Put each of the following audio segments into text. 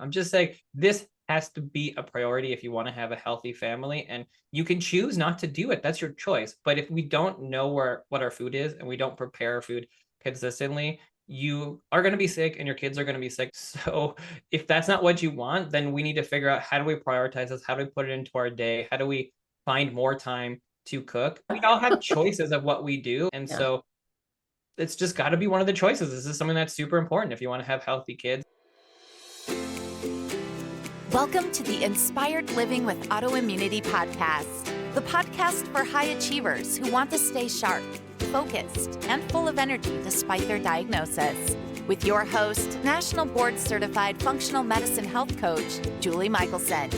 I'm just saying this has to be a priority if you want to have a healthy family, and you can choose not to do it. That's your choice. But if we don't know what our food is and we don't prepare our food consistently, you are going to be sick and your kids are going to be sick. So if that's not what you want, then we need to figure out, how do we prioritize this? How do we put it into our day? How do we find more time to cook? We all have choices of what we do. And so it's just got to be one of the choices. This is something that's super important if you want to have healthy kids. Welcome to the Inspired Living with Autoimmunity podcast, the podcast for high achievers who want to stay sharp, focused, and full of energy despite their diagnosis. With your host, National Board Certified Functional Medicine Health Coach, Julie Michelson,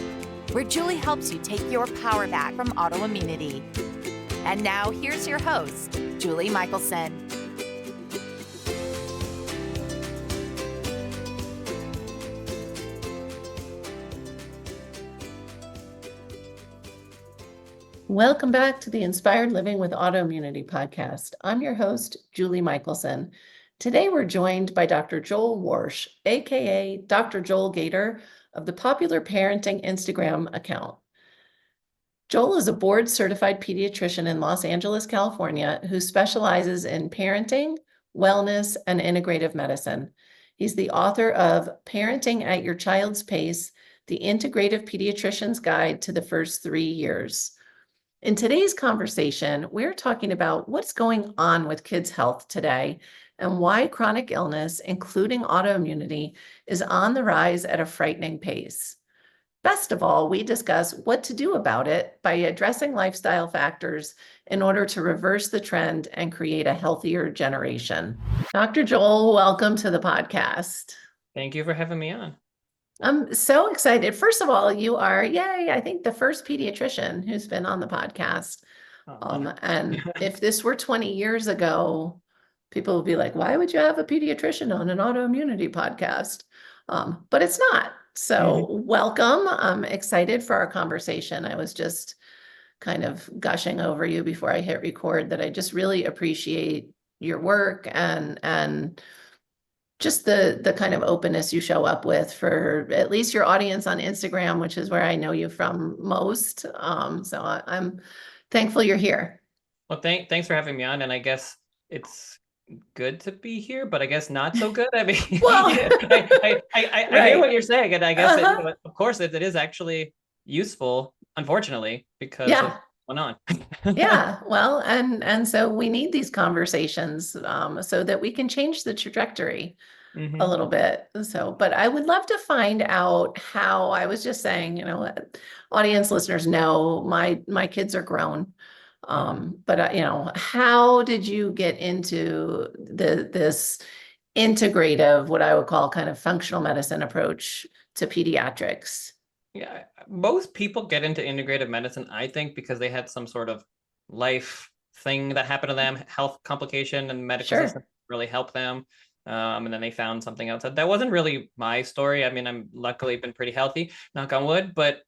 where Julie helps you take your power back from autoimmunity. And now here's your host, Julie Michelson. Welcome back to the Inspired Living with Autoimmunity podcast. I'm your host, Julie Michelson. Today we're joined by Dr. Joel Warsh, aka Dr. Joel Gator of the popular parenting Instagram account. Joel is a board-certified pediatrician in Los Angeles, California, who specializes in parenting, wellness, and integrative medicine. He's the author of Parenting at Your Child's Pace, the Integrative Pediatrician's Guide to the First 3 Years. In today's conversation, we're talking about what's going on with kids' health today and why chronic illness, including autoimmunity, is on the rise at a frightening pace. Best of all, we discuss what to do about it by addressing lifestyle factors in order to reverse the trend and create a healthier generation. Dr. Joel, welcome to the podcast. Thank you for having me on. I'm so excited. First of all, you are, I think the first pediatrician who's been on the podcast. And if this were 20 years ago, people would be like, why would you have a pediatrician on an autoimmunity podcast? But it's not. So welcome. I'm excited for our conversation. I was just kind of gushing over you before I hit record that I just really appreciate your work and just the kind of openness you show up with for at least your audience on Instagram, which is where I know you from most. So I'm thankful you're here. Well, thanks for having me on. And I guess it's good to be here, but I guess not so good. I mean, well, I hear what you're saying. And I guess, of course, it is actually useful, unfortunately, because of what's going on. Well, and so we need these conversations so that we can change the trajectory a little bit. So, but I would love to find out how, I was just saying, audience listeners know my kids are grown. But how did you get into this integrative, what I would call kind of functional medicine approach to pediatrics? Yeah, most people get into integrative medicine, I think, because they had some sort of life thing that happened to them, health complication, and medical system really helped them. And then they found something else. That wasn't really my story. I mean, I'm luckily been pretty healthy, knock on wood. But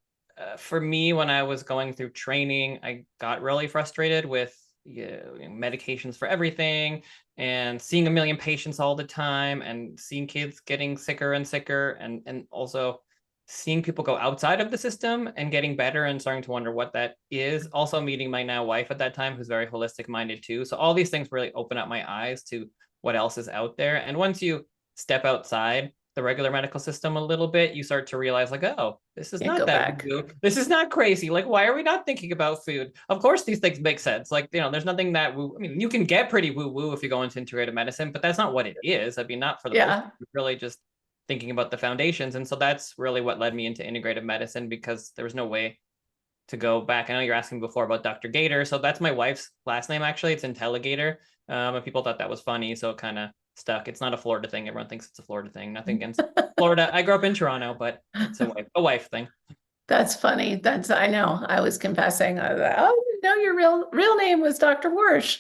for me, when I was going through training, I got really frustrated with medications for everything and seeing a million patients all the time and seeing kids getting sicker and sicker, and also seeing people go outside of the system and getting better and starting to wonder what that is. Also meeting my now wife at that time, who's very holistic minded too. So all these things really open up my eyes to what else is out there. And once you step outside the regular medical system a little bit, you start to realize like, oh, this is not that woo. This is not crazy. Like, why are we not thinking about food? Of course, these things make sense. Like, there's nothing that woo. I mean, you can get pretty woo-woo if you go into integrative medicine, but that's not what it is. I mean, not for the most, really just thinking about the foundations. And so that's really what led me into integrative medicine, because there was no way to go back. I know you're asking before about Dr. Gator. So that's my wife's last name, actually. It's Intelligator. And people thought that was funny, so it kind of stuck. It's not a Florida thing. Everyone thinks it's a Florida thing. Nothing against Florida. I grew up in Toronto, but it's a wife thing. That's funny. I know. I was confessing. I was like, oh, no, your real name was Dr. Warsh.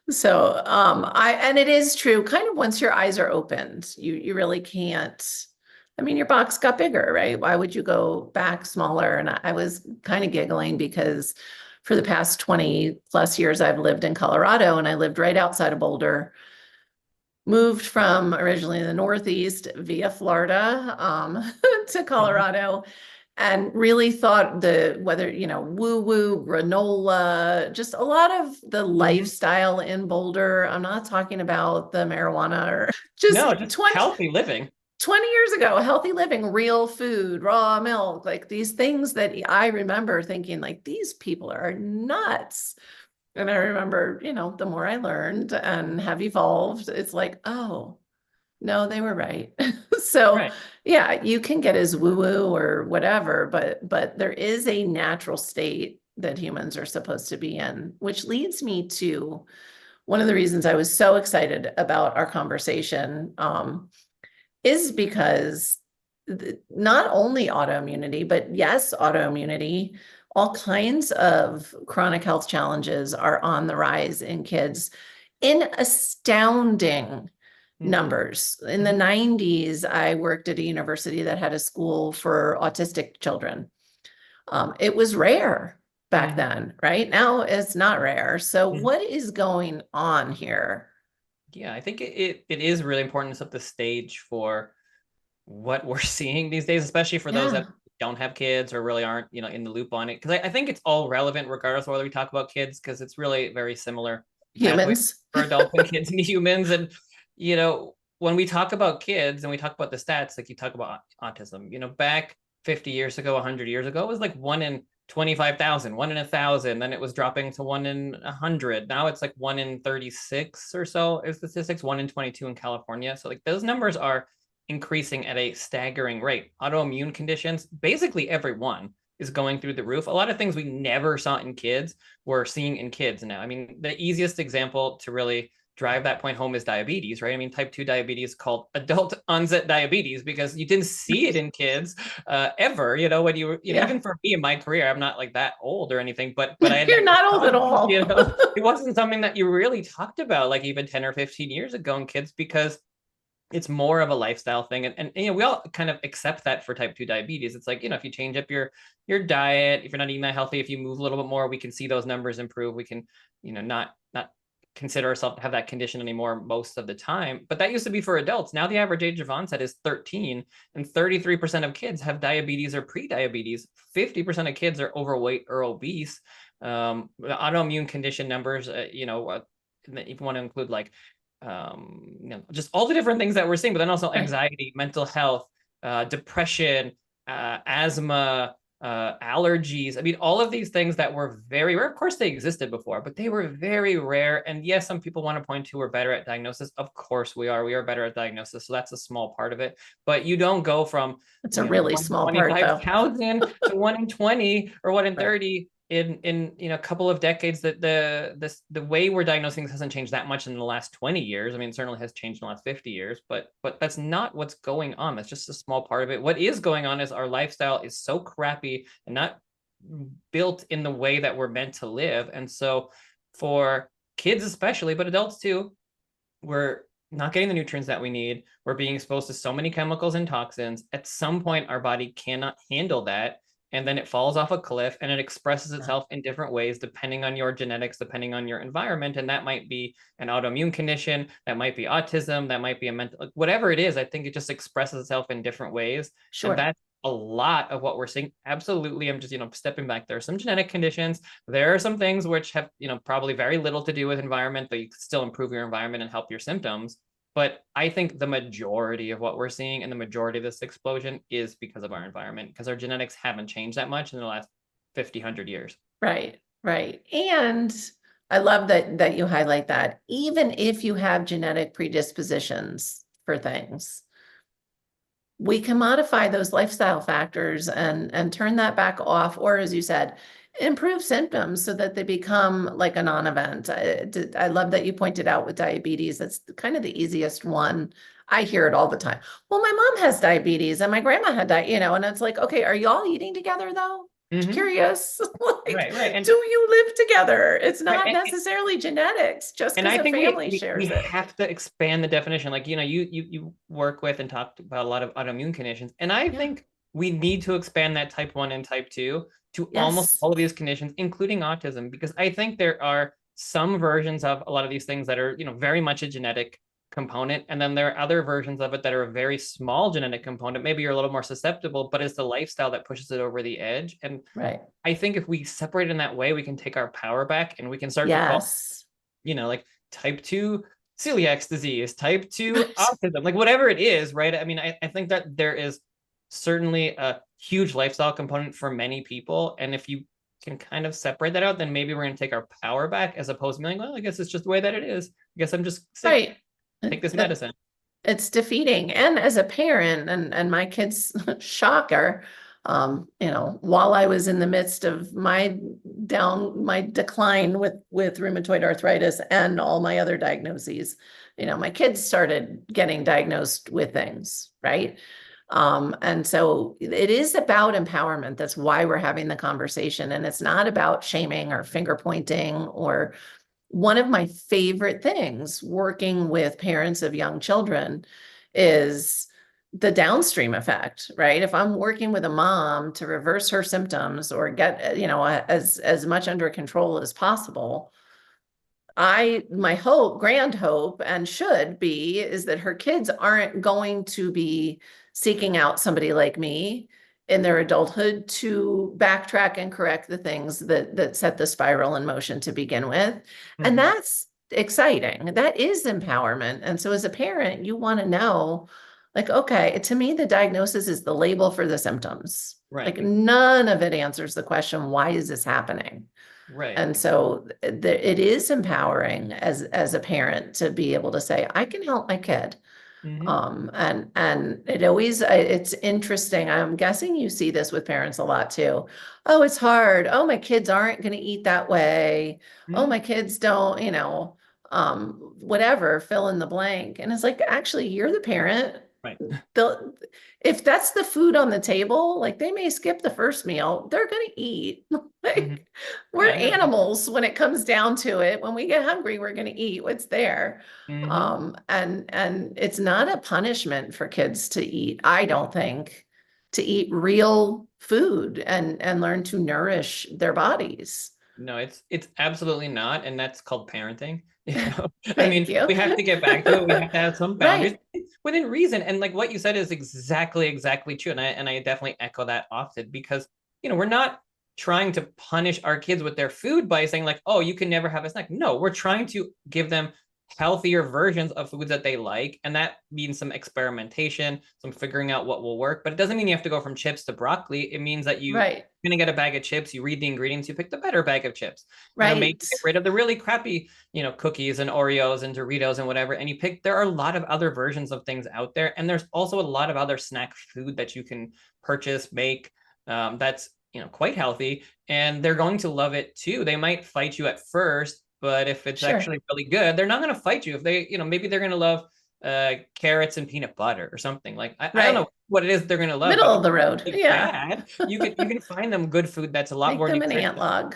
So, and it is true. Kind of once your eyes are opened, you really can't. I mean, your box got bigger, right? Why would you go back smaller? And I was kind of giggling because for the past 20 plus years, I've lived in Colorado, and I lived right outside of Boulder, moved from originally the Northeast via Florida to Colorado, and really thought whether, woo-woo, granola, just a lot of the lifestyle in Boulder. I'm not talking about the marijuana or just No, just healthy living. 20 years ago, healthy living, real food, raw milk, like these things that I remember thinking like, these people are nuts. And I remember, the more I learned and have evolved, it's like, oh, no, they were right. So Right. yeah, you can get as woo-woo or whatever, but there is a natural state that humans are supposed to be in, which leads me to one of the reasons I was so excited about our conversation, is because not only autoimmunity, but yes, autoimmunity, all kinds of chronic health challenges are on the rise in kids in astounding numbers. In the 90s, I worked at a university that had a school for autistic children. It was rare back then, right? Now it's not rare. So what is going on here? Yeah, I think it is really important to set the stage for what we're seeing these days, especially for those that don't have kids or really aren't, in the loop on it. Because I think it's all relevant regardless of whether we talk about kids, because it's really very similar Humans for adults and kids and humans. And, when we talk about kids and we talk about the stats, like you talk about autism, back 50 years ago, 100 years ago, it was like 1 in 25,000, 1 in 1,000. Then it was dropping to 1 in 100. Now it's like 1 in 36 or so is statistics, 1 in 22 in California. So like those numbers are increasing at a staggering rate. Autoimmune conditions, basically everyone is going through the roof. A lot of things we never saw in kids, we're seeing in kids now. I mean, the easiest example to really drive that point home is diabetes, right? I mean, type 2 diabetes called adult onset diabetes because you didn't see it in kids ever, when even for me in my career, I'm not like that old or anything, but I had You're not old at all. It wasn't something that you really talked about like even 10 or 15 years ago in kids because it's more of a lifestyle thing. And we all kind of accept that for type 2 diabetes. It's like, if you change up your diet, if you're not eating that healthy, if you move a little bit more, we can see those numbers improve. We can, not consider ourselves to have that condition anymore most of the time. But that used to be for adults. Now the average age of onset is 13 and 33% of kids have diabetes or pre-diabetes. 50% of kids are overweight or obese. The autoimmune condition numbers, if you want to include like, just all the different things that we're seeing, but then also anxiety, mental health, depression, asthma, allergies. I mean, all of these things that were very rare. Of course, they existed before, but they were very rare. And yes, some people want to point to we're better at diagnosis. Of course, we are. We are better at diagnosis. So that's a small part of it. But you don't go from it's a really small part, 25,000 to 1 in 20 or 1 in 30 in a couple of decades. That the way we're diagnosing this hasn't changed that much in the last 20 years. I mean, it certainly has changed in the last 50 years, but that's not what's going on. That's just a small part of it. What is going on is our lifestyle is so crappy and not built in the way that we're meant to live. And so for kids especially, but adults too, we're not getting the nutrients that we need. We're being exposed to so many chemicals and toxins. At some point, our body cannot handle that. And then it falls off a cliff and it expresses itself in different ways, depending on your genetics, depending on your environment. And that might be an autoimmune condition, that might be autism, that might be a mental, whatever it is. I think it just expresses itself in different ways. Sure. And that's a lot of what we're seeing. Absolutely. I'm just, stepping back. There are some genetic conditions. There are some things which have, probably very little to do with environment, but you can still improve your environment and help your symptoms. But I think the majority of what we're seeing and the majority of this explosion is because of our environment, because our genetics haven't changed that much in the last 50, 100 years. Right. And I love that you highlight that. Even if you have genetic predispositions for things, we can modify those lifestyle factors and turn that back off, or as you said, improve symptoms so that they become like a non-event. I love that you pointed out with diabetes. That's kind of the easiest one. I hear it all the time. Well, my mom has diabetes and my grandma had and it's like, okay, are y'all eating together though? Curious. Right. And do you live together? It's not necessarily genetics, just because a family shares it. We have to expand the definition. Like, you work with and talked about a lot of autoimmune conditions. And I think we need to expand that type 1 and type 2 to almost all of these conditions, including autism, because I think there are some versions of a lot of these things that are, very much a genetic component. And then there are other versions of it that are a very small genetic component. Maybe you're a little more susceptible, but it's the lifestyle that pushes it over the edge. And Right. I think if we separate in that way, we can take our power back and we can start to call, Yes. like type 2 celiac disease, type 2 autism, like whatever it is, right? I mean, I think that there is certainly a huge lifestyle component for many people. And if you can kind of separate that out, then maybe we're going to take our power back, as opposed to being like, well, I guess it's just the way that it is. I guess I'm just sick. Right. Take this medicine. It's defeating. And as a parent, and my kids, shocker, while I was in the midst of my decline with rheumatoid arthritis and all my other diagnoses, my kids started getting diagnosed with things, right? And so it is about empowerment. That's why we're having the conversation. And it's not about shaming or finger pointing. Or one of my favorite things working with parents of young children is the downstream effect, right? If I'm working with a mom to reverse her symptoms or get, as much under control as possible, my hope, grand hope, and should be, is that her kids aren't going to be seeking out somebody like me in their adulthood to backtrack and correct the things that set the spiral in motion to begin with. Mm-hmm. And that's exciting. That is empowerment. And so as a parent, you want to know, like, okay, to me, the diagnosis is the label for the symptoms. Right. Like none of it answers the question, why is this happening? Right. And so it is empowering as a parent to be able to say, I can help my kid. Mm-hmm. And it always, it's interesting. I'm guessing you see this with parents a lot too. Oh, it's hard. Oh, my kids aren't going to eat that way. Mm-hmm. Oh, my kids don't, whatever, fill in the blank. And it's like, actually, you're the parent. Right. If that's the food on the table, like they may skip the first meal, they're going to eat. Mm-hmm. We're animals when it comes down to it. When we get hungry, we're going to eat what's there. Mm-hmm. And it's not a punishment for kids to eat, I don't think, to eat real food and learn to nourish their bodies. No, it's absolutely not. And that's called parenting. Thank you. We have to get back to it. We have to have some boundaries Right. within reason. And like what you said is exactly true. And I definitely echo that often, because, we're not trying to punish our kids with their food by saying like, oh, you can never have a snack. No, we're trying to give them healthier versions of foods that they like. And that means some experimentation, some figuring out what will work. But it doesn't mean you have to go from chips to broccoli. It means that you're going to get a bag of chips, you read the ingredients, you pick the better bag of chips. Right. Maybe get rid of the really crappy, cookies and Oreos and Doritos and whatever. And there are a lot of other versions of things out there. And there's also a lot of other snack food that you can purchase, make, that's, quite healthy. And they're going to love it too. They might fight you at first, but if it's actually really good, they're not going to fight you. If they, maybe they're going to love carrots and peanut butter or something. Like I don't know what it is they're going to love. Middle of the road. Yeah. You can find them good food that's a lot Make more them an ant log.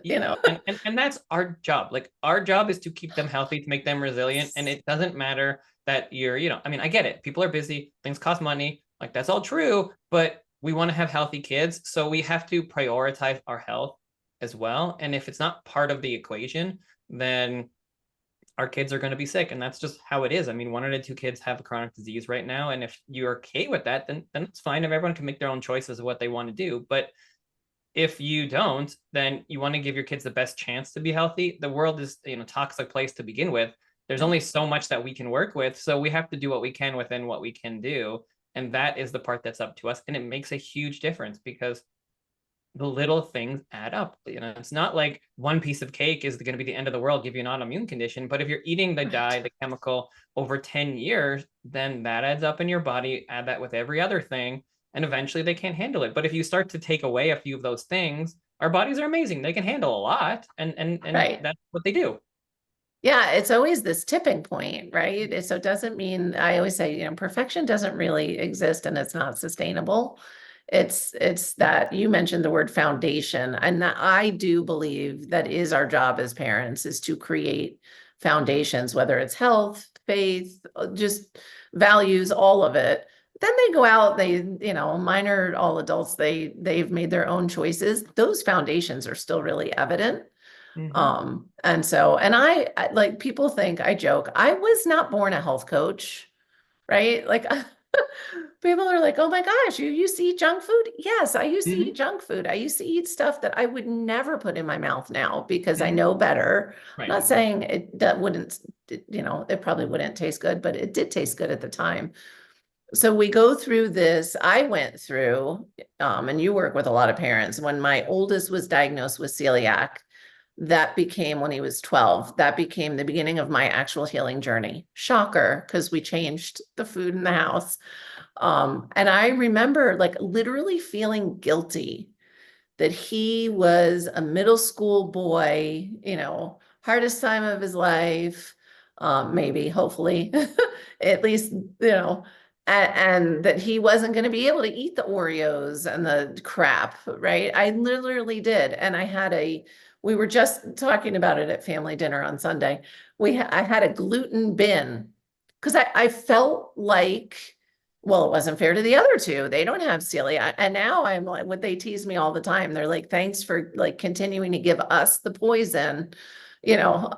And that's our job. Like our job is to keep them healthy, to make them resilient. And it doesn't matter that you're, I get it. People are busy. Things cost money. Like that's all true. But we want to have healthy kids. So we have to prioritize our health as well. And if it's not part of the equation, then our kids are going to be sick. And that's just how it is. 1 out of 2 kids have a chronic disease right now. And if you're okay with that, then it's fine. If everyone can make their own choices of what they want to do. But if you don't, then you want to give your kids the best chance to be healthy. The world is, a toxic place to begin with. There's only so much that we can work with. So we have to do what we can within what we can do. And that is the part that's up to us. And it makes a huge difference because the little things add up. It's not like one piece of cake is going to be the end of the world, give you an autoimmune condition. But if you're eating the dye, the chemical over 10 years, then that adds up in your body. Add that with every other thing. And eventually they can't handle it. But if you start to take away a few of those things, our bodies are amazing. They can handle a lot. And that's what they do. Yeah, it's always this tipping point, right? So it doesn't mean, I always say, perfection doesn't really exist and it's not sustainable. It's that you mentioned the word foundation. And I do believe that is our job as parents, is to create foundations, whether it's health, faith, just values, all of it. Then they go out, mine are all adults, they've made their own choices. Those foundations are still really evident. Mhm. And so, and I like people think I joke, I was not born a health coach, right? Like people are like, oh my gosh, you used to eat junk food? Yes, I used to eat Mhm. junk food. I used to eat stuff that I would never put in my mouth now because I Mhm. know better. I'm Right. not saying it that wouldn't, you know, it probably wouldn't taste good, but it did taste good at the time. So we go through this. I went through, and you work with a lot of parents. When my oldest was diagnosed with celiac, that became when he was 12, that became the beginning of my actual healing journey. Shocker, because we changed the food in the house. And I remember like literally feeling guilty that he was a middle school boy, you know, hardest time of his life, maybe, hopefully, at least, you know, and that he wasn't going to be able to eat the Oreos and the crap, right? I literally did. And we were just talking about it at family dinner on Sunday. I had a gluten bin because I felt like, well, it wasn't fair to the other two. They don't have celiac. And now I'm like, what they tease me all the time. They're like, thanks for like continuing to give us the poison, you know.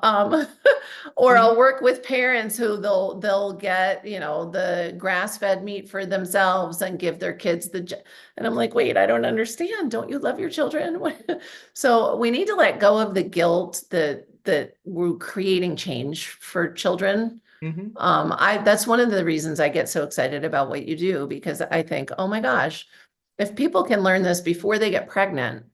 Or Mhm. I'll work with parents who they'll get, you know, the grass-fed meat for themselves and give their kids and I'm like, wait, I don't understand. Don't you love your children? So we need to let go of the guilt that we're creating change for children. Mhm. That's one of the reasons I get so excited about what you do, because I think, oh my gosh, if people can learn this before they get pregnant,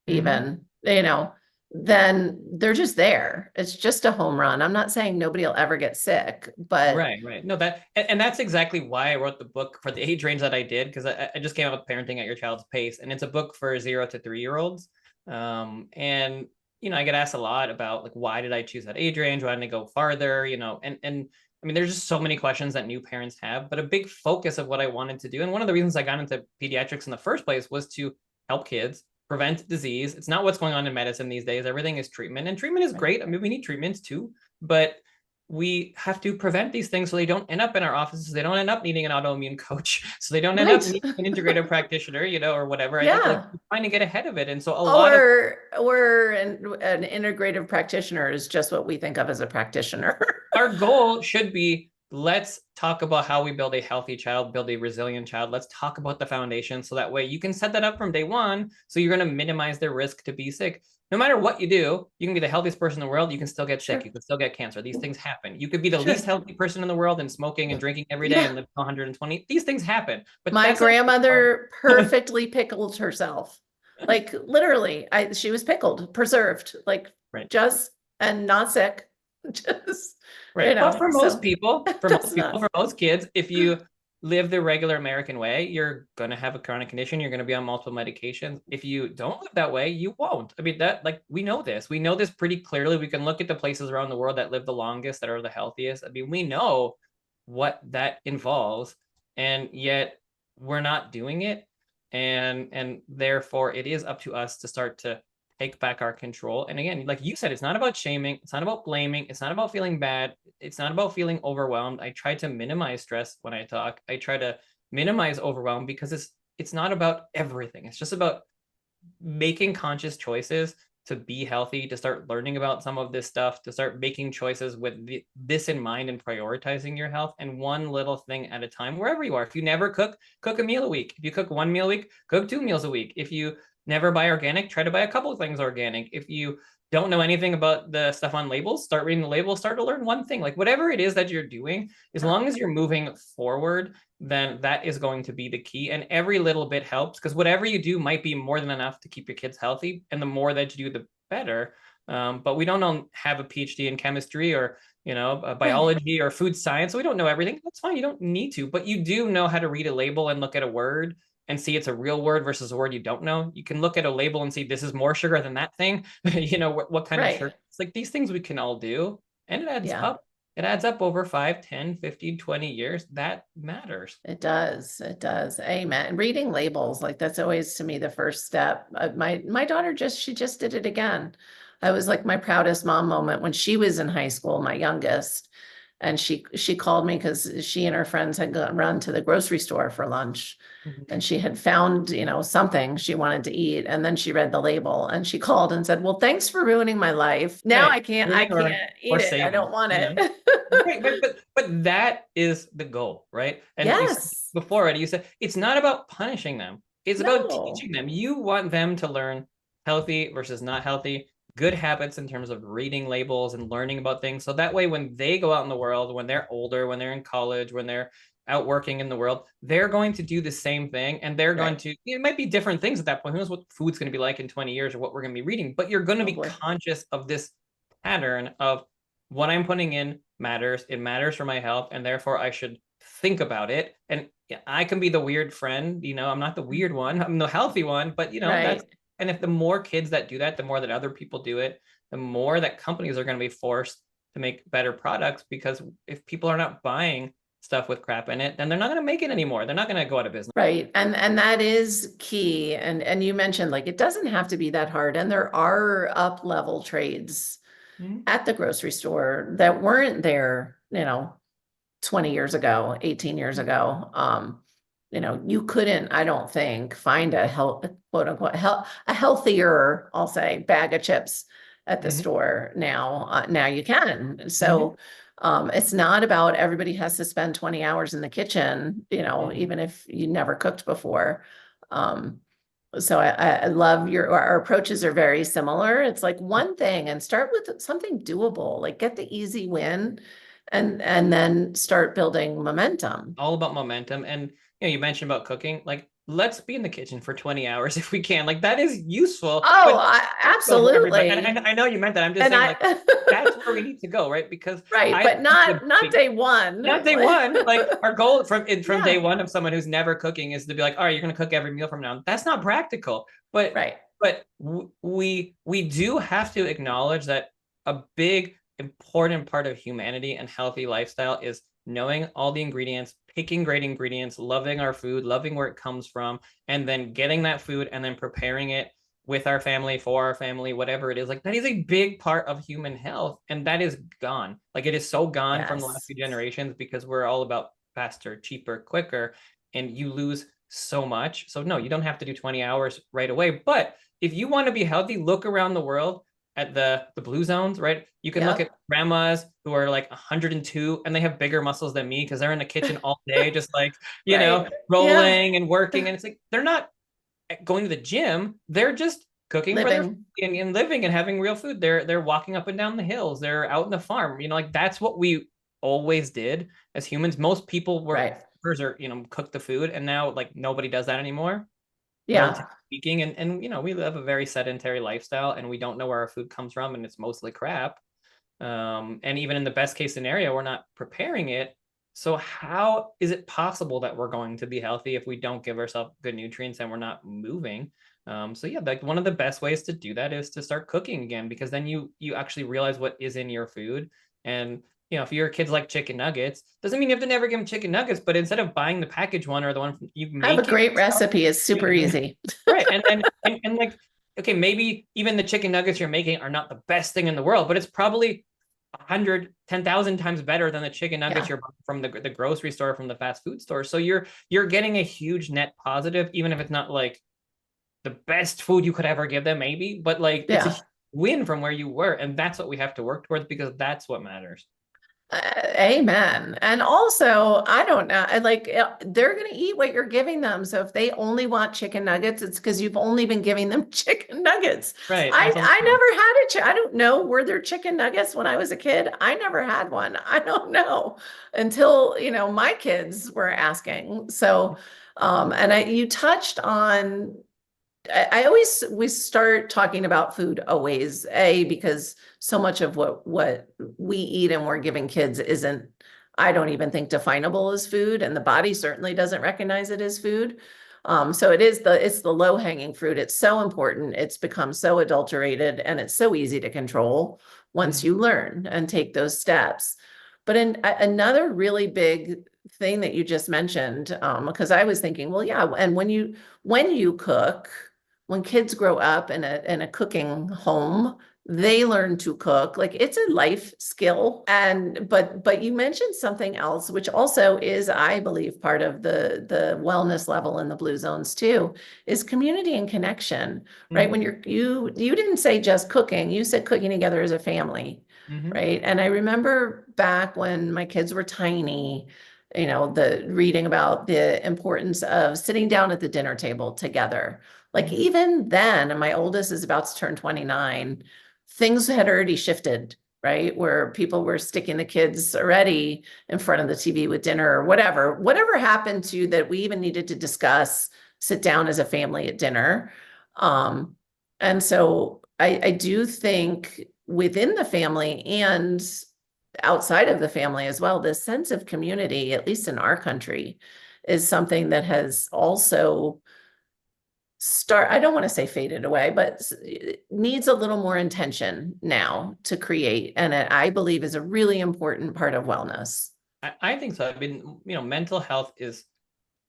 Mhm. even, you know, then they're just there. It's just a home run. I'm not saying nobody will ever get sick, but Right, right. No, and that's exactly why I wrote the book for the age range that I did, because I just came out with Parenting at Your Child's Pace, and it's a book for 0 to 3 year olds. And I get asked a lot about like, why did I choose that age range? Why didn't I go farther? And I mean, there's just so many questions that new parents have, but a big focus of what I wanted to do, and one of the reasons I got into pediatrics in the first place, was to help kids prevent disease. It's not what's going on in medicine these days. Everything is treatment, and treatment is great. I mean, we need treatments too, but we have to prevent these things so they don't end up in our offices. They don't end up needing an autoimmune coach. So they don't end up right. needing an integrative practitioner, or whatever. I think like Yeah. trying to get ahead of it. And so a lot of Or an integrative practitioner is just what we think of as a practitioner. our goal should be, let's talk about how we build a healthy child, build a resilient child. Let's talk about the foundation, so that way you can set that up from day one. So you're going to minimize their risk to be sick. No matter what you do, you can be the healthiest person in the world. You can still get sick. Sure. You can still get cancer. These things happen. You could be the Sure. least healthy person in the world and smoking and drinking every day Yeah. and live to 120. These things happen. But My that's not grandmother perfectly pickled herself. Like literally, she was pickled, preserved, like right. just and not sick. Just, Right. But for most so people, that's nuts. for most kids, if you live the regular American way, you're going to have a chronic condition. You're going to be on multiple medications. If you don't live that way, you won't. I mean, we know this. We know this pretty clearly. We can look at the places around the world that live the longest, that are the healthiest. I mean, we know what that involves, and yet we're not doing it. And therefore it is up to us to start to take back our control. And again, like you said, it's not about shaming, it's not about blaming, it's not about feeling bad, it's not about feeling overwhelmed. I try to minimize stress when I talk. I try to minimize overwhelm, because it's not about everything. It's just about making conscious choices to be healthy, to start learning about some of this stuff, to start making choices with this in mind, and prioritizing your health, and one little thing at a time, wherever you are. If you never cook a meal a week. If you cook 1 meal a week, cook 2 meals a week. If you never buy organic, try to buy a couple of things organic. If you don't know anything about the stuff on labels, start reading the labels, start to learn one thing. Like whatever it is that you're doing, as long as you're moving forward, then that is going to be the key. And every little bit helps, because whatever you do might be more than enough to keep your kids healthy. And the more that you do, the better. But we don't have a PhD in chemistry or biology or food science. So we don't know everything. That's fine. You don't need to, but you do know how to read a label and look at a word and see it's a real word versus a word you don't know. You can look at a label and see this is more sugar than that thing. What kind of sugar? It's like these things we can all do, and it adds up. It adds up over 5, 10, 15, 20 years. That matters. It does. It does. Amen. Reading labels, like that's always to me the first step. My daughter she just did it again. I was like my proudest mom moment when she was in high school, my youngest. And she called me because she and her friends had run to the grocery store for lunch. And she had found, something she wanted to eat. And then she read the label and she called and said, well, thanks for ruining my life. Now Right. I can't Or eat it. I don't saving, want it. Right, but that is the goal, right? And you said Yes. before, you said it's not about punishing them. It's about No. teaching them. You want them to learn healthy versus not healthy, good habits in terms of reading labels and learning about things. So that way, when they go out in the world, when they're older, when they're in college, when they're out working in the world, they're going to do the same thing. And they're going to, it might be different things at that point. Who knows what food's going to be like in 20 years or what we're going to be reading, but you're going to be conscious of this pattern of what I'm putting in matters. It matters for my health, and therefore I should think about it. And I can be the weird friend, I'm not the weird one, I'm the healthy one, but that's, and if the more kids that do that, the more that other people do it, the more that companies are going to be forced to make better products, because if people are not buying stuff with crap in it, then they're not going to make it anymore. They're not going to go out of business. Right. And that is key. And you mentioned, like, it doesn't have to be that hard. And there are up level trades at the grocery store that weren't there, 20 years ago, 18 years ago. You couldn't, I don't think, find a quote unquote, a healthier, I'll say, bag of chips at the store now. Now you can. So it's not about everybody has to spend 20 hours in the kitchen, even if you never cooked before. So I love our approaches are very similar. It's like one thing, and start with something doable, like get the easy win and then start building momentum. All about momentum. And you mentioned about cooking, like, let's be in the kitchen for 20 hours if we can. Like, that is useful. Absolutely. And I know you meant that. I'm just saying, like, that's where we need to go, right? Because but not day one. Not day one. Like, our goal from day one of someone who's never cooking is to be like, all right, you're going to cook every meal from now on. That's not practical. But we do have to acknowledge that a big important part of humanity and healthy lifestyle is knowing all the ingredients, picking great ingredients, loving our food, loving where it comes from, and then getting that food and then preparing it with our family, for our family, whatever it is. Like, that is a big part of human health, and that is gone. Like, it is so gone from the last few generations, because we're all about faster, cheaper, quicker, and you lose so much. So no, you don't have to do 20 hours right away. But if you want to be healthy, look around the world at the blue zones, right? You can look at grandmas who are like 102 and they have bigger muscles than me because they're in the kitchen all day, just like, rolling and working. And it's like, they're not going to the gym. They're just cooking for their and living and having real food. They're walking up and down the hills. They're out in the farm. Like, that's what we always did as humans. Most people were cook the food, and now, like, nobody does that anymore. Speaking, and we live a very sedentary lifestyle, and we don't know where our food comes from, and it's mostly crap. And even in the best case scenario, we're not preparing it. So how is it possible that we're going to be healthy if we don't give ourselves good nutrients and we're not moving? Like, one of the best ways to do that is to start cooking again, because then you actually realize what is in your food. And if your kids like chicken nuggets, doesn't mean you have to never give them chicken nuggets, but instead of buying the packaged one or the one you make, I have a great recipe. It's super easy. Right. And like, okay, maybe even the chicken nuggets you're making are not the best thing in the world, but it's probably 10,000 times better than the chicken nuggets you're from the grocery store, from the fast food store. So you're getting a huge net positive, even if it's not like the best food you could ever give them, maybe, but like it's a win from where you were. And that's what we have to work towards, because that's what matters. Amen. And also, I don't know, like, they're going to eat what you're giving them. So if they only want chicken nuggets, it's because you've only been giving them chicken nuggets. Right. I never had I don't know, were there chicken nuggets when I was a kid? I never had one. I don't know until, my kids were asking. So, and you touched on, we start talking about food always, because so much of what we eat and we're giving kids isn't, I don't even think, definable as food, and the body certainly doesn't recognize it as food. So it's the low hanging fruit. It's so important. It's become so adulterated, and it's so easy to control once you learn and take those steps. But another really big thing that you just mentioned, because I was thinking, well, yeah, and when you cook, when kids grow up in a cooking home, they learn to cook. Like it's a life skill. And but you mentioned something else, which also is, I believe, part of the wellness level in the blue zones too, is community and connection, right? When you didn't say just cooking, you said cooking together as a family, right? And I remember back when my kids were tiny, the reading about the importance of sitting down at the dinner table together. Like even then, and my oldest is about to turn 29, things had already shifted, right? Where people were sticking the kids already in front of the TV with dinner or whatever happened to that we even needed to discuss, sit down as a family at dinner. And so I do think within the family and outside of the family as well, this sense of community, at least in our country, is something that has also I don't want to say faded away, but it needs a little more intention now to create. And I believe is a really important part of wellness. I think so. I mean, mental health is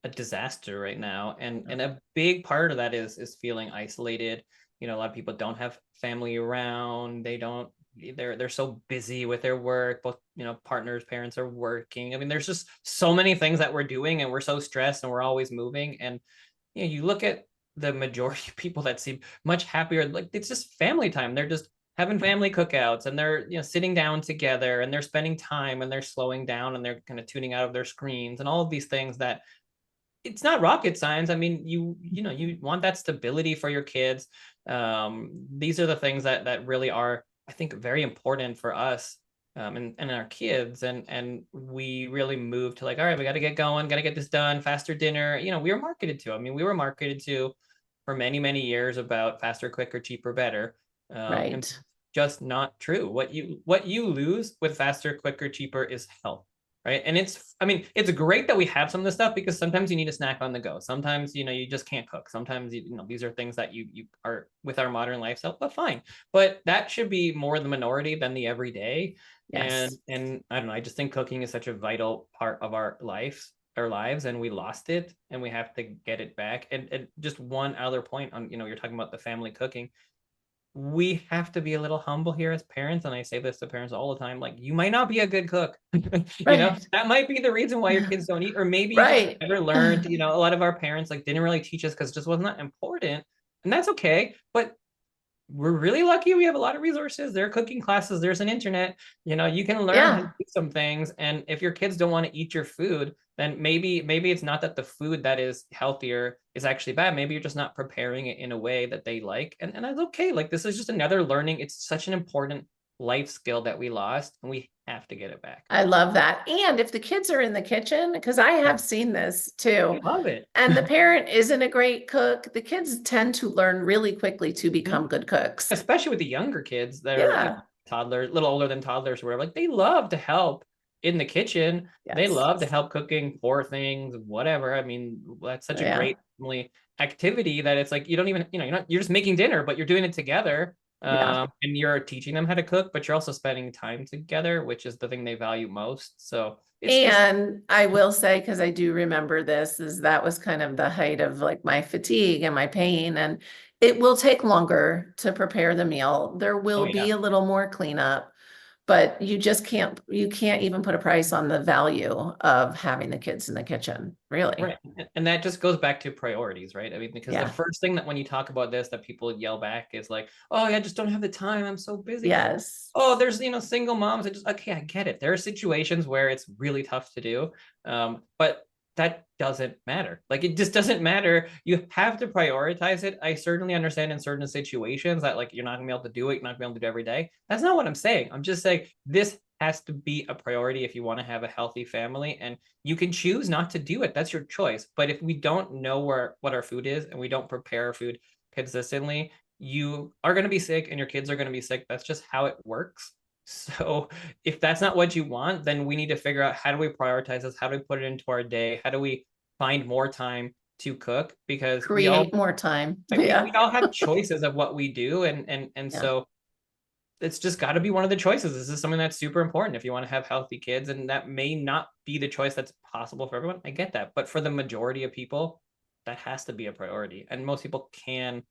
a disaster right now. And a big part of that is feeling isolated. A lot of people don't have family around. They're so busy with their work. Both, partners, parents are working. I mean, there's just so many things that we're doing and we're so stressed and we're always moving. And, you look at the majority of people that seem much happier, like it's just family time. They're just having family cookouts and they're sitting down together and they're spending time and they're slowing down and they're kind of tuning out of their screens and all of these things that it's not rocket science. I mean, you want that stability for your kids. These are the things that really are, I think, very important for us and our kids. And we really moved to like, all right, we got to get going, got to get this done, faster dinner. We were marketed to. I mean, we were marketed to for many, many years about faster, quicker, cheaper, better. Right. And just not true. What you lose with faster, quicker, cheaper is health. Right. And it's great that we have some of this stuff because sometimes you need a snack on the go. Sometimes, you just can't cook. Sometimes, these are things that you are with our modern lifestyle, but fine. But that should be more the minority than the everyday. Yes. And I don't know, I just think cooking is such a vital part of our lives, and we lost it and we have to get it back. And just one other point on, you're talking about the family cooking. We have to be a little humble here as parents. And I say this to parents all the time, like, you might not be a good cook. Right. That might be the reason why your kids don't eat, or maybe you Right. just never learned. A lot of our parents didn't really teach us because it just wasn't that important. And that's okay. But we're really lucky we have a lot of resources. There are cooking classes, there's an internet, you can learn how to do some things. And if your kids don't want to eat your food, then maybe it's not that the food that is healthier is actually bad. Maybe you're just not preparing it in a way that they like. And that's okay. Like, this is just another learning. It's such an important life skill that we lost and we have to get it back. I love that. And if the kids are in the kitchen, because I have seen this too. I love it. And the parent isn't a great cook, the kids tend to learn really quickly to become good cooks. Especially with the younger kids that are toddlers, a little older than toddlers, or whatever. Like, they love to help in the kitchen. They love to help cooking for things, whatever. I mean, that's such a great family activity that it's like, you don't even, you're just making dinner, but you're doing it together. And you're teaching them how to cook, but you're also spending time together, which is the thing they value most. So I will say, because I do remember this, is that was kind of the height of like my fatigue and my pain, and it will take longer to prepare the meal. There will be a little more cleanup, but you can't even put a price on the value of having the kids in the kitchen, really. Right. And that just goes back to priorities, right? I mean, because the first thing that when you talk about this, that people yell back is like, oh, I just don't have the time. I'm so busy. Yes. Oh, there's, single moms. Okay, I get it. There are situations where it's really tough to do. But that doesn't matter. Like, it just doesn't matter. You have to prioritize it. I certainly understand in certain situations that, like, you're not gonna be able to do it. You're not gonna be able to do it every day. That's not what I'm saying. I'm just saying this has to be a priority if you want to have a healthy family, and you can choose not to do it. That's your choice. But if we don't know what our food is and we don't prepare our food consistently, you are going to be sick and your kids are going to be sick. That's just how it works. So if that's not what you want, then we need to figure out, how do we prioritize this? How do we put it into our day? How do we find more time to cook? Because create more time. We all have choices of what we do. And so it's just got to be one of the choices. This is something that's super important if you want to have healthy kids, and that may not be the choice that's possible for everyone. I get that. But for the majority of people, that has to be a priority. And most people can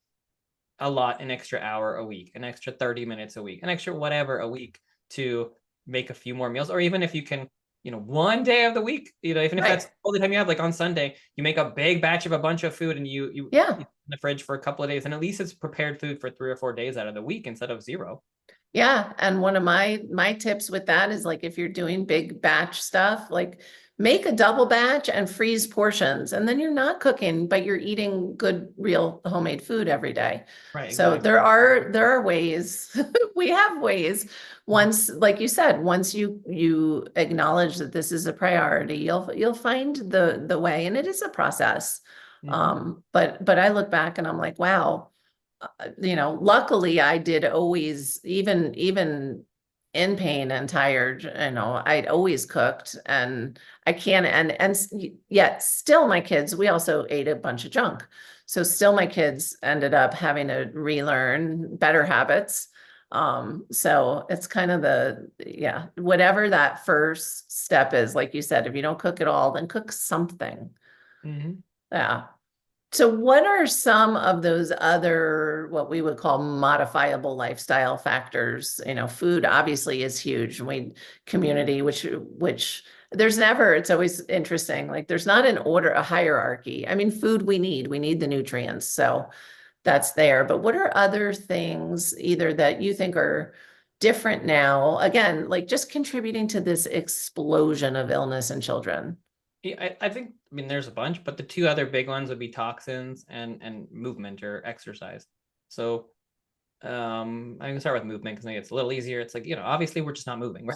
a lot, an extra hour a week, an extra 30 minutes a week, an extra whatever a week to make a few more meals. Or even if you can, one day of the week, even if that's all the time you have, like on Sunday, you make a big batch of a bunch of food and you in the fridge for a couple of days, and at least it's prepared food for 3 or 4 days out of the week instead of 0. Yeah. And one of my tips with that is, like, if you're doing big batch stuff, like, make a double batch and freeze portions. And then you're not cooking, but you're eating good, real homemade food every day. Right. So Exactly. there are ways, we have ways. Once, like you said, once you acknowledge that this is a priority, you'll find the way, and it is a process. But I look back and I'm like, wow, luckily I did always, even in pain and tired, I'd always cooked, and I can, and yet still my kids, we also ate a bunch of junk. So still my kids ended up having to relearn better habits. So it's kind of whatever that first step is, like you said, if you don't cook at all, then cook something. Yeah. So what are some of those other, what we would call modifiable lifestyle factors? Food obviously is huge. Community, which there's never, it's always interesting. Like, there's not an order, a hierarchy. I mean, food we need the nutrients. So that's there. But what are other things either that you think are different now? Again, like, just contributing to this explosion of illness in children. I think, there's a bunch, but the 2 other big ones would be toxins and movement or exercise. So I'm gonna start with movement because I think it's a little easier. It's like, obviously we're just not moving.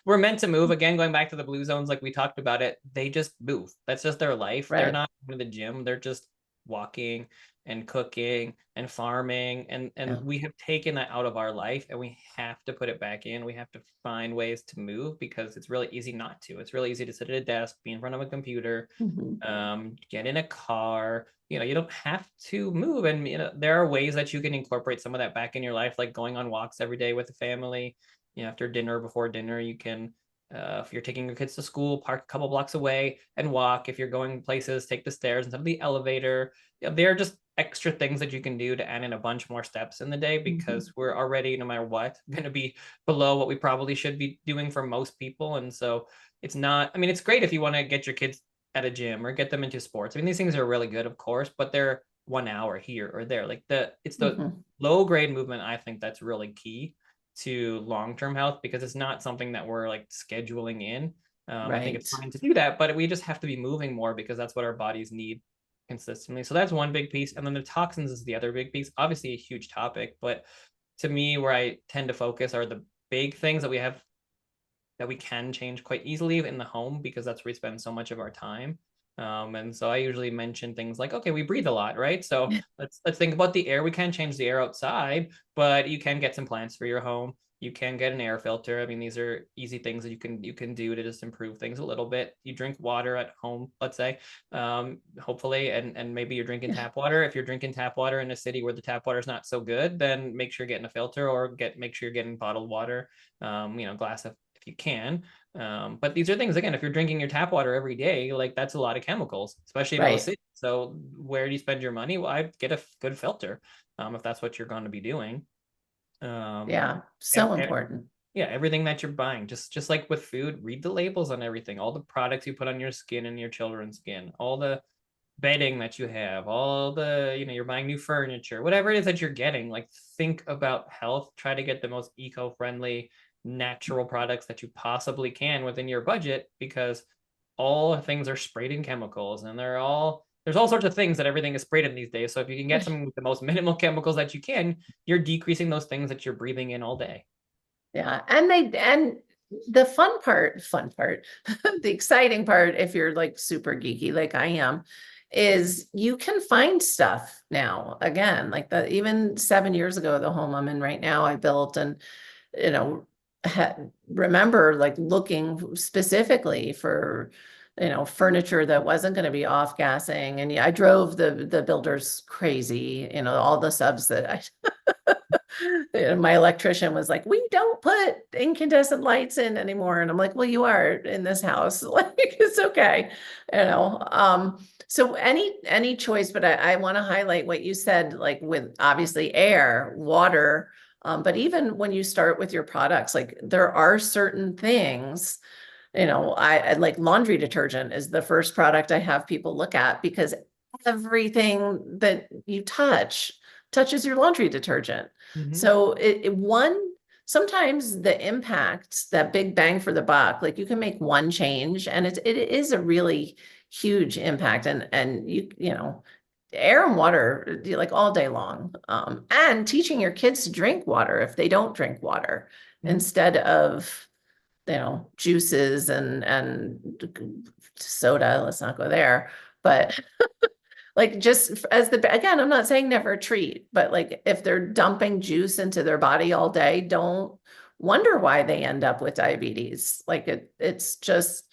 We're meant to move. Again, going back to the blue zones, like we talked about it, they just move. That's just their life. They're not going to the gym. They're just walking and cooking and farming, and we have taken that out of our life, and we have to put it back in. We have to find ways to move, because it's really easy not to. It's really easy to sit at a desk, be in front of a computer, get in a car. You don't have to move, and there are ways that you can incorporate some of that back in your life, like going on walks every day with the family. After dinner, before dinner, you can, if you're taking your kids to school, park a couple blocks away and walk. If you're going places, take the stairs instead of the elevator. They're just extra things that you can do to add in a bunch more steps in the day, because we're already, no matter what, going to be below what we probably should be doing for most people. And so it's not, it's great if you want to get your kids at a gym or get them into sports. These things are really good, of course, but they're 1 hour here or there. Like, it's the low grade movement, I think, that's really key to long-term health, because it's not something that we're like scheduling in. I think it's fine to do that, but we just have to be moving more, because that's what our bodies need consistently. So that's one big piece. And then the toxins is the other big piece. Obviously a huge topic, but to me, where I tend to focus are the big things that we have that we can change quite easily in the home, because that's where we spend so much of our time. And so I usually mention things like, okay, we breathe a lot, right? So let's think about the air. We can't change the air outside, but you can get some plants for your home. You can get an air filter. These are easy things that you can do to just improve things a little bit. You drink water at home, let's say, hopefully, and maybe you're drinking tap water. If you're drinking tap water in a city where the tap water is not so good, then make sure you're getting a filter, or make sure you're getting bottled water, glass if you can. But these are things, again, if you're drinking your tap water every day, like, that's a lot of chemicals, especially in those cities. So where do you spend your money? Well, I'd get a good filter, if that's what you're going to be doing. So important. Everything that you're buying, just like with food, read the labels on everything, all the products you put on your skin and your children's skin, all the bedding that you have, all the, you're buying new furniture, whatever it is that you're getting, like, think about health, try to get the most eco-friendly, natural products that you possibly can within your budget, because all things are sprayed in chemicals, and there's all sorts of things that everything is sprayed in these days. So if you can get something with the most minimal chemicals that you can, you're decreasing those things that you're breathing in all day. Yeah. And the fun part, the exciting part, if you're like super geeky, like I am, is you can find stuff now. Again, like even 7 years ago, the home I'm in right now, I built, and, remember, like, looking specifically for, furniture that wasn't going to be off-gassing. And I drove the builders crazy, all the subs that My electrician was like, we don't put incandescent lights in anymore. And I'm like, well, you are in this house. Like, it's okay. So any choice, but I want to highlight what you said, like with obviously air, water, but even when you start with your products, like there are certain things, I like laundry detergent is the first product I have people look at because everything that you touches your laundry detergent. Mhm. So sometimes the impact, that big bang for the buck, like you can make one change and it is a really huge impact and air and water like all day long. And teaching your kids to drink water if they don't drink water Mhm. instead of juices and soda. Let's not go there. But like just as again, I'm not saying never treat, but like if they're dumping juice into their body all day, don't wonder why they end up with diabetes. Like it's just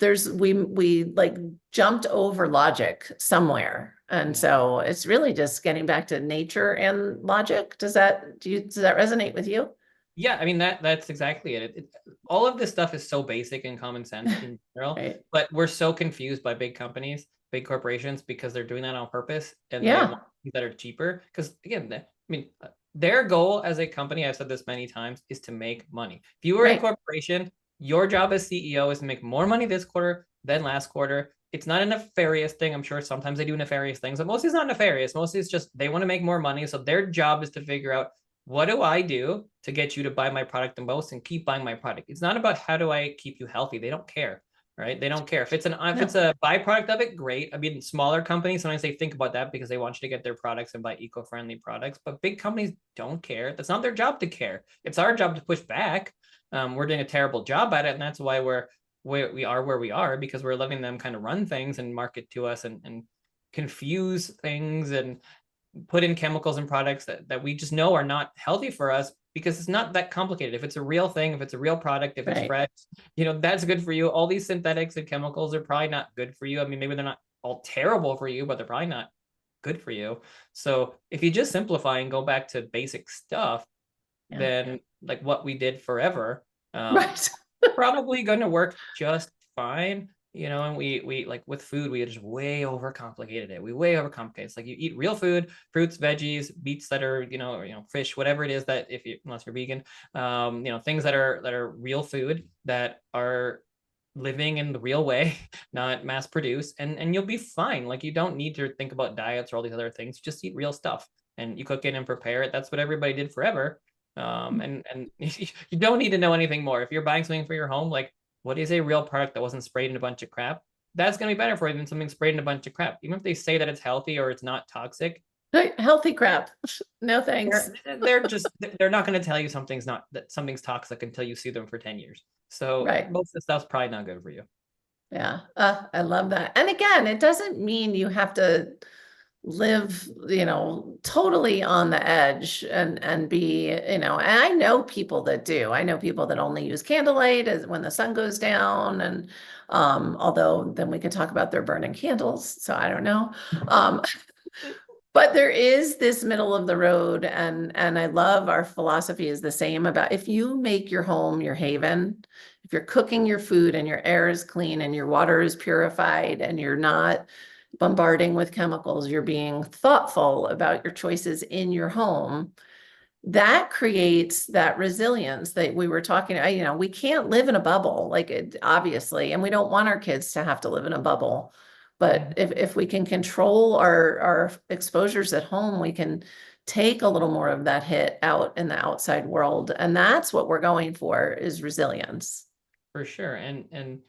we like jumped over logic somewhere. And Yeah. so it's really just getting back to nature and logic. Does that resonate with you? Yeah, I mean that's exactly it. All of this stuff is so basic and common sense in general, Right. but we're so confused by big companies, big corporations, because they're doing that on purpose and they Yeah. want things that are cheaper. Because again, I mean, their goal as a company, I've said this many times, is to make money. If you were a Right. corporation, your job as CEO is to make more money this quarter than last quarter. It's not a nefarious thing. I'm sure sometimes they do nefarious things, but mostly it's not nefarious. Mostly it's just they want to make more money. So their job is to figure out, what do I do to get you to buy my product the most and keep buying my product? It's not about how do I keep you healthy. They don't care, right? They don't care. If it's a byproduct of it, great. I mean, smaller companies, sometimes they think about that because they want you to get their products and buy eco-friendly products, but big companies don't care. That's not their job to care. It's our job to push back. We're doing a terrible job at it, and that's why we are where we are, because we're letting them kind of run things and market to us and confuse things and put in chemicals and products that we just know are not healthy for us, because it's not that complicated. If it's a real thing, if it's a real product, if it's Right. fresh, that's good for you. All these synthetics and chemicals are probably not good for you. I mean, maybe they're not all terrible for you, but they're probably not good for you. So if you just simplify and go back to basic stuff, Yeah. then like what we did forever, Right. probably going to work just fine. And we like with food, we just way overcomplicated it. We way overcomplicated. It's like you eat real food, fruits, veggies, meats that are, or fish, whatever it is that unless you're vegan, things that are real food that are living in the real way, not mass produced, and you'll be fine. Like you don't need to think about diets or all these other things. Just eat real stuff and you cook it and prepare it. That's what everybody did forever. And you don't need to know anything more. If you're buying something for your home, like what is a real product that wasn't sprayed in a bunch of crap? That's going to be better for you than something sprayed in a bunch of crap. Even if they say that it's healthy or it's not toxic, Healthy crap. No thanks. they're not going to tell you something's toxic until you see them for 10 years. So Right. most of the stuff's probably not good for you. Yeah. I love that. And again, it doesn't mean you have to live, totally on the edge and be, and I know people that do. I know people that only use candlelight as when the sun goes down. And although then we could talk about their burning candles. So I don't know. But there is this middle of the road, and I love our philosophy is the same about if you make your home your haven, if you're cooking your food and your air is clean and your water is purified and you're not bombarding with chemicals, you're being thoughtful about your choices in your home, that creates that resilience that we were talking about. We can't live in a bubble, like it obviously, and we don't want our kids to have to live in a bubble. But if we can control our exposures at home, we can take a little more of that hit out in the outside world. And that's what we're going for, is resilience. For sure. And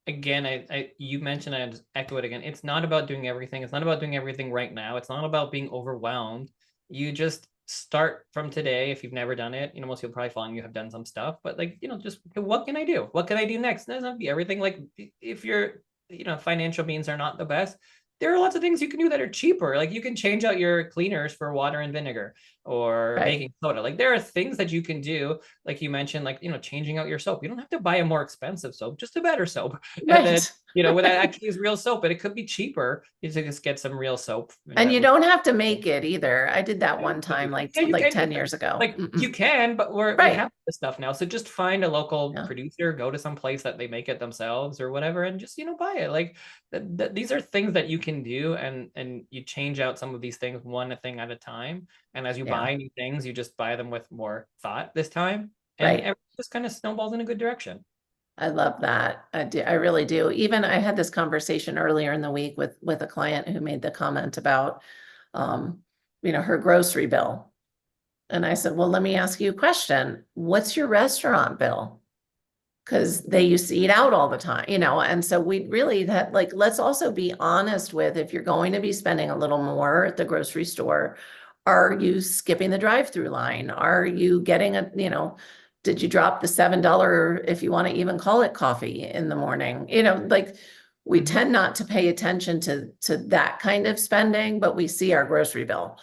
again, you mentioned, I just echo it again. It's not about doing everything. It's not about doing everything right now. It's not about being overwhelmed. You just start from today. If you've never done it, most people probably following you have done some stuff, but like, just what can I do? What can I do next? It doesn't have to be everything. Like if your, financial means are not the best, there are lots of things you can do that are cheaper. Like you can change out your cleaners for water and vinegar or Right. baking soda. Like there are things that you can do. Like you mentioned, like, changing out your soap. You don't have to buy a more expensive soap, just a better soap. And then Right. would I actually use real soap? But it could be cheaper to just get some real soap. And That you would, don't have to make it either. I did that one time, yeah, you like can. 10 years ago. Like you can, but we Right. have this stuff now. So just find a local Yeah. producer, go to some place that they make it themselves or whatever, and just buy it. Like these are things that you can do, and you change out some of these things one thing at a time. And as you Yeah. buy new things, you just buy them with more thought this time, and Right. everything just kind of snowballs in a good direction. I love that. I do. I really do. Even I had this conversation earlier in the week with a client who made the comment about, um, her grocery bill. And I said, well, let me ask you a question. What's your restaurant bill? Because they used to eat out all the time, and so we really let's also be honest with, if you're going to be spending a little more at the grocery store, are you skipping the drive-through line? Are you getting did you drop the $7, if you want to even call it, coffee in the morning? We tend not to pay attention to that kind of spending, but we see our grocery bill.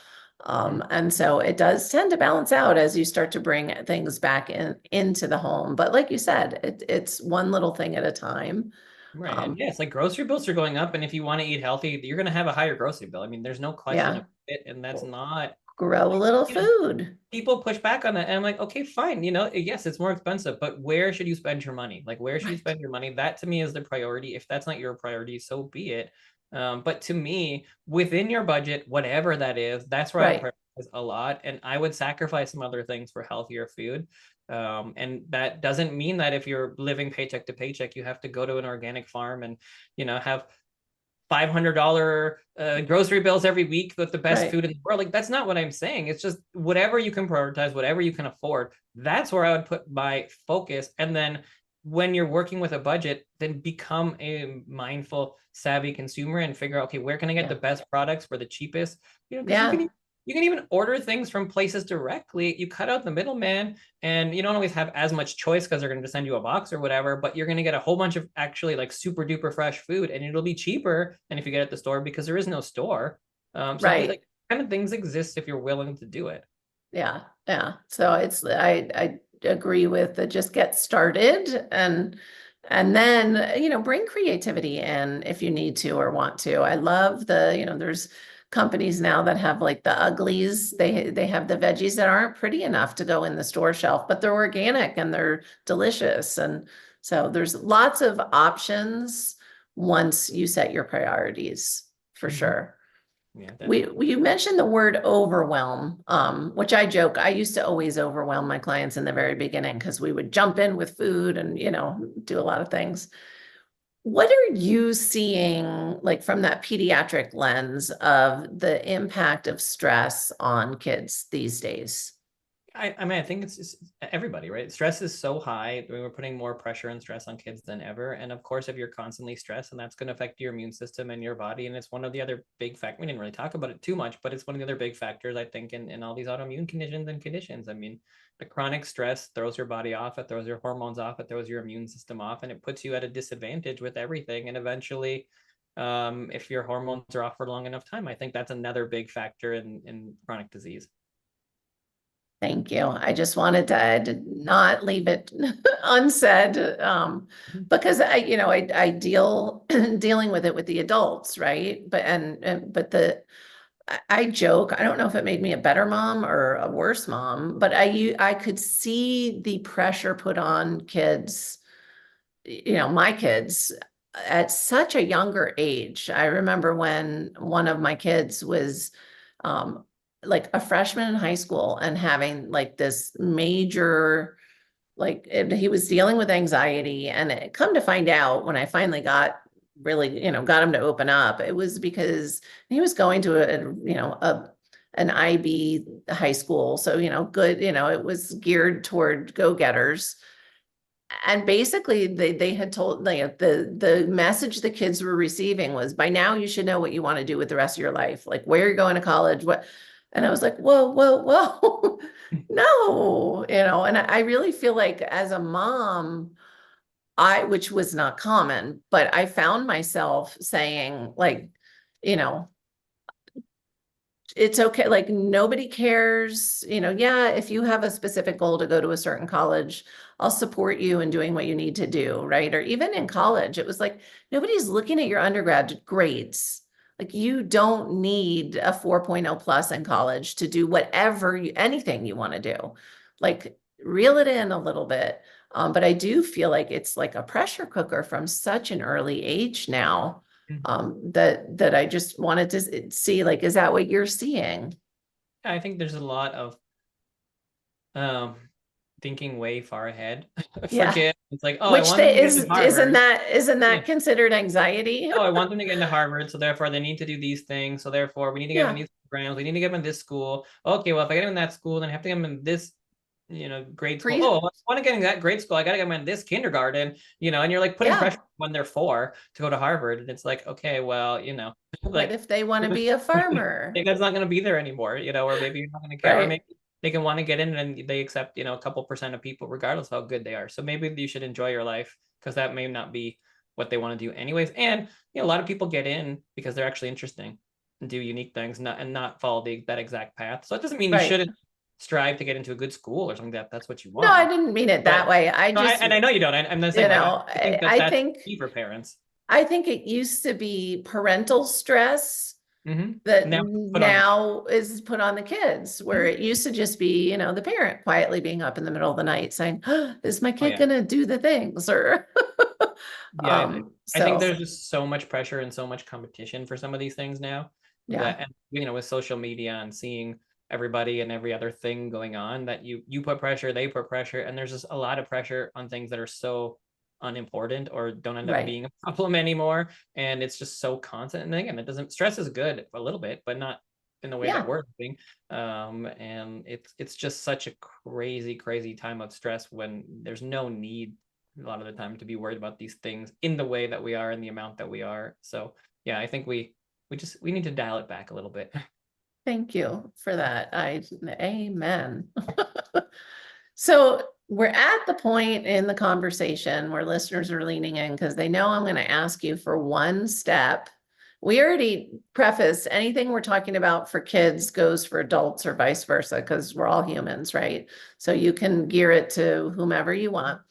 And so it does tend to balance out as you start to bring things back into the home. But like you said, it's one little thing at a time. Right. And yes, like grocery bills are going up. And if you want to eat healthy, you're going to have a higher grocery bill. I mean, there's no question Yeah. of it. And that's not Grow a little food. people push back on that. And I'm like, okay, fine. Yes, it's more expensive, but where should you spend your money? Like, where should you spend your money? That to me is the priority. If that's not your priority, so be it. But to me, within your budget, whatever that is, that's where I would prioritize a lot. And I would sacrifice some other things for healthier food. And that doesn't mean that if you're living paycheck to paycheck, you have to go to an organic farm and, have $500 grocery bills every week with the best food in the world. Like, that's not what I'm saying. It's just whatever you can prioritize, whatever you can afford. That's where I would put my focus. And then when you're working with a budget, then become a mindful, savvy consumer and figure out, okay, where can I get the best products for the cheapest? Because you can even order things from places directly. You cut out the middleman, and you don't always have as much choice because they're going to send you a box or whatever, but you're going to get a whole bunch of actually like super duper fresh food, and it'll be cheaper than if you get at the store because there is no store. So like kind of things exist if you're willing to do it. Yeah. Yeah. So I agree with the just get started, and then, bring creativity in if you need to or want to. I love there's companies now that have like the uglies. They have the veggies that aren't pretty enough to go in the store shelf, but they're organic and they're delicious. And so there's lots of options once you set your priorities, for sure. Yeah, you mentioned the word overwhelm, which I joke, I used to always overwhelm my clients in the very beginning because we would jump in with food and, do a lot of things. What are you seeing, like, from that pediatric lens of the impact of stress on kids these days? I mean, I think it's just everybody, right? Stress is so high. We're putting more pressure and stress on kids than ever. And of course, if you're constantly stressed, and that's going to affect your immune system and your body. And it's one of the other big factors. We didn't really talk about it too much, but it's one of the other big factors, I think, in all these autoimmune conditions. I mean, the chronic stress throws your body off, it throws your hormones off, it throws your immune system off, and it puts you at a disadvantage with everything. And eventually, if your hormones are off for long enough time, I think that's another big factor in chronic disease. Thank you. I just wanted to not leave it unsaid, because I dealing with it with the adults, right? But I joke, I don't know if it made me a better mom or a worse mom, but I could see the pressure put on kids, my kids, at such a younger age. I remember when one of my kids was, like a freshman in high school and having like this major, he was dealing with anxiety, and it come to find out when I finally got him to open up, it was because he was going to an IB high school. So, good, it was geared toward go-getters. And basically they had told, the message the kids were receiving was, by now you should know what you want to do with the rest of your life, like where you're going to college, what. And I was like, whoa, no, and I really feel like as a mom, which was not common, but I found myself saying, like, it's okay. Like, nobody cares, yeah, if you have a specific goal to go to a certain college, I'll support you in doing what you need to do, right? Or even in college, it was like, nobody's looking at your undergrad grades. Like you don't need a 4.0 plus in college to do anything you want to do. Like reel it in a little bit. But I do feel like it's like a pressure cooker from such an early age now, that I just wanted to see, like, is that what you're seeing? I think there's a lot of thinking way far ahead for kids. It's like, oh, I want them to get into Harvard. Isn't that considered anxiety? Oh, I want them to get into Harvard, so therefore they need to do these things. So therefore we need to get them in these programs. We need to get them in this school. Okay, well, if I get them in that school, then I have to get them in this, grade school. Oh, I want to get in that grade school. I got to get them in this kindergarten, and you're like putting pressure when they're 4 to go to Harvard. And it's like, okay, well, like what if they want to be a farmer? That's not going to be there anymore, or maybe you're not going to care. Or maybe they can want to get in and they accept, a couple % of people, regardless of how good they are. So maybe you should enjoy your life because that may not be what they want to do anyways. And, a lot of people get in because they're actually interesting and do unique things and not follow that exact path. So it doesn't mean you shouldn't strive to get into a good school or something that's what you want. No, I didn't mean it that way. I know you don't. I'm not saying I think key for parents. I think it used to be parental stress that now is put on the kids, where it used to just be, the parent quietly being up in the middle of the night saying, oh, is my kid gonna do the things? Or I think there's just so much pressure and so much competition for some of these things now. And with social media and seeing everybody and every other thing going on, that you put pressure, they put pressure, and there's just a lot of pressure on things that are so unimportant or don't end up being a problem anymore. And it's just so constant. And again, stress is good a little bit, but not in the way that we're living. And it's just such a crazy time of stress when there's no need a lot of the time to be worried about these things in the way that we are and the amount that we are. So I think we need to dial it back a little bit. Thank you for that. Amen. So we're at the point in the conversation where listeners are leaning in because they know I'm going to ask you for one step. We already prefaced anything we're talking about for kids goes for adults or vice versa, because we're all humans, right? So you can gear it to whomever you want.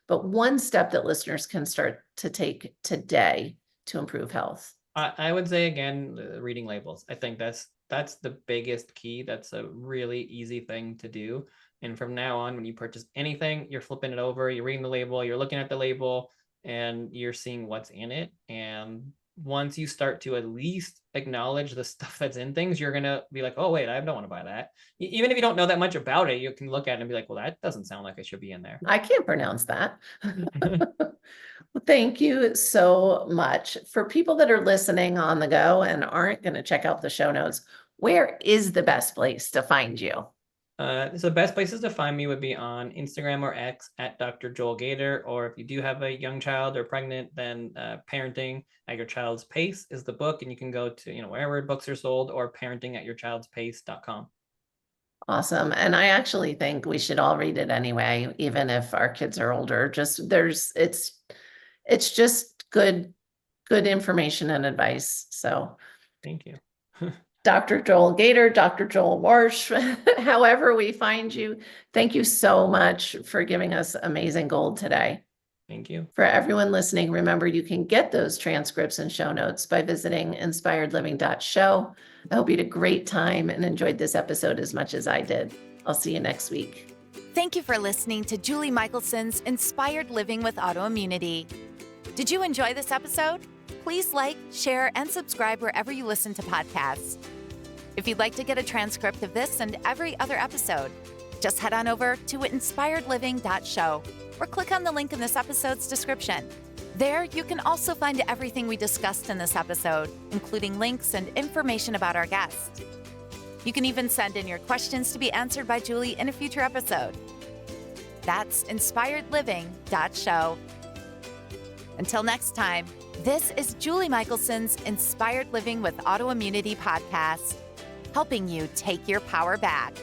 But one step that listeners can start to take today to improve health. I would say, again, reading labels. I think that's the biggest key. That's a really easy thing to do. And from now on, when you purchase anything, you're flipping it over, you're reading the label, you're looking at the label, and you're seeing what's in it. And once you start to at least acknowledge the stuff that's in things, you're going to be like, oh, wait, I don't want to buy that. Even if you don't know that much about it, you can look at it and be like, well, that doesn't sound like it should be in there. I can't pronounce that. Well, thank you so much. For people that are listening on the go and aren't going to check out the show notes, where is the best place to find you? So the best places to find me would be on Instagram or X at Dr. Joel Gator, or if you do have a young child or pregnant, then Parenting at Your Child's Pace is the book, and you can go to wherever books are sold, or parentingatyourchildspace.com. Awesome. And I actually think we should all read it anyway, even if our kids are older. It's just good information and advice. So thank you. Dr. Joel Gator, Dr. Joel Warsh, however we find you, thank you so much for giving us amazing gold today. Thank you. For everyone listening, remember you can get those transcripts and show notes by visiting inspiredliving.show. I hope you had a great time and enjoyed this episode as much as I did. I'll see you next week. Thank you for listening to Julie Michelson's Inspired Living with Autoimmunity. Did you enjoy this episode? Please like, share, and subscribe wherever you listen to podcasts. If you'd like to get a transcript of this and every other episode, just head on over to inspiredliving.show or click on the link in this episode's description. There, you can also find everything we discussed in this episode, including links and information about our guest. You can even send in your questions to be answered by Julie in a future episode. That's inspiredliving.show. Until next time, this is Julie Michelson's Inspired Living with Autoimmunity podcast, helping you take your power back.